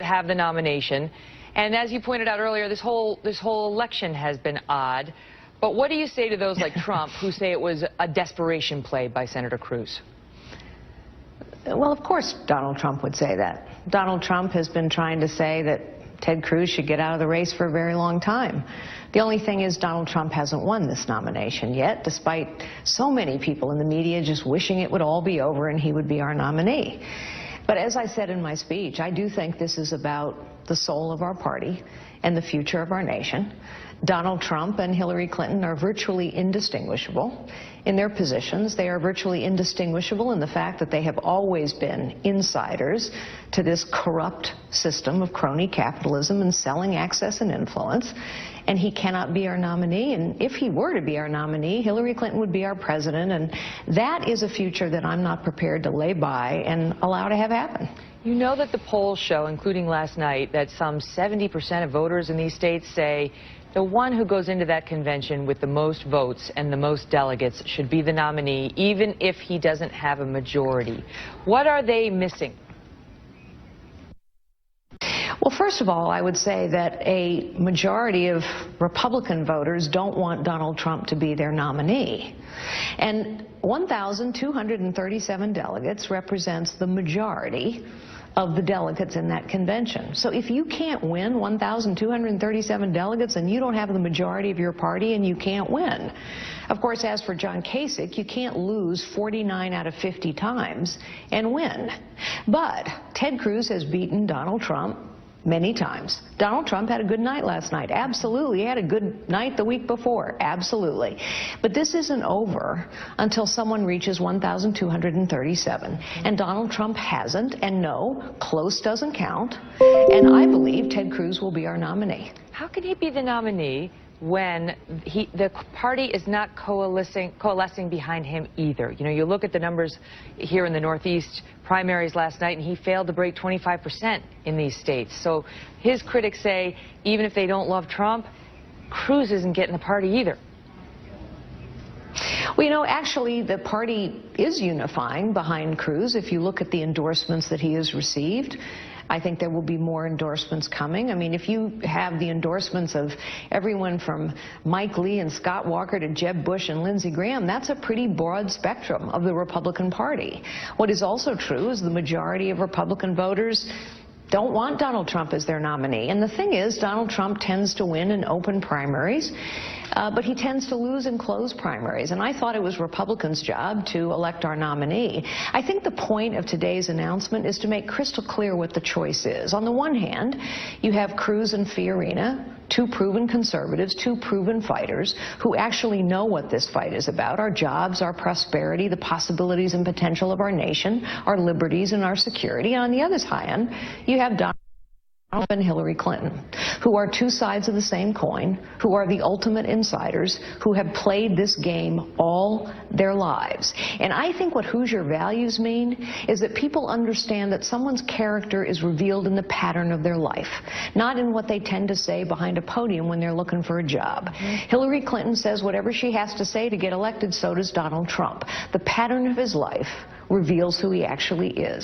have the nomination. And as you pointed out earlier, this whole election has been odd. But what do you say to those like Trump who say it was a desperation play by Senator Cruz? Well, of course Donald Trump would say that. Donald Trump has been trying to say that Ted Cruz should get out of the race for a very long time. The only thing is Donald Trump hasn't won this nomination yet, despite so many people in the media just wishing it would all be over and he would be our nominee. But as I said in my speech, I do think this is about the soul of our party and the future of our nation. Donald Trump and Hillary Clinton are virtually indistinguishable in their positions. They are virtually indistinguishable in the fact that they have always been insiders to this corrupt system of crony capitalism and selling access and influence. And he cannot be our nominee. And if he were to be our nominee, Hillary Clinton would be our president. And that is a future that I'm not prepared to lay by and allow to have happen. You know that the polls show, including last night, that some 70% of voters in these states say the one who goes into that convention with the most votes and the most delegates should be the nominee, even if he doesn't have a majority. What are they missing? Well, first of all, I would say that a majority of Republican voters don't want Donald Trump to be their nominee. And 1,237 delegates represents the majority of the delegates in that convention. So if you can't win 1,237 delegates, and you don't have the majority of your party, and you can't win. Of course, as for John Kasich, you can't lose 49 out of 50 times and win. But Ted Cruz has beaten Donald Trump many times. Donald Trump had a good night last night. Absolutely. He had a good night the week before. Absolutely. But this isn't over until someone reaches 1,237. And Donald Trump hasn't. And no, close doesn't count. And I believe Ted Cruz will be our nominee. How can he be the nominee when the party is not coalescing behind him either? You know, you look at the numbers here in the Northeast primaries last night, and he failed to break 25% in these states. So his critics say even if they don't love Trump, Cruz isn't getting the party either. Well, you know, actually, the party is unifying behind Cruz. If you look at the endorsements that he has received, I think there will be more endorsements coming. I mean, if you have the endorsements of everyone from Mike Lee and Scott Walker to Jeb Bush and Lindsey Graham, that's a pretty broad spectrum of the Republican Party. What is also true is the majority of Republican voters don't want Donald Trump as their nominee. And the thing is, Donald Trump tends to win in open primaries, but he tends to lose in closed primaries. And I thought it was Republicans' job to elect our nominee. I think the point of today's announcement is to make crystal clear what the choice is. On the one hand, you have Cruz and Fiorina, two proven conservatives, two proven fighters who actually know what this fight is about: our jobs, our prosperity, the possibilities and potential of our nation, our liberties and our security. And on the other hand, you have Donald Trump and Hillary Clinton, who are two sides of the same coin, who are the ultimate insiders, who have played this game all their lives. And I think what Hoosier values mean is that people understand that someone's character is revealed in the pattern of their life, not in what they tend to say behind a podium when they're looking for a job. Hillary Clinton says whatever she has to say to get elected, so does Donald Trump. The pattern of his life reveals who he actually is.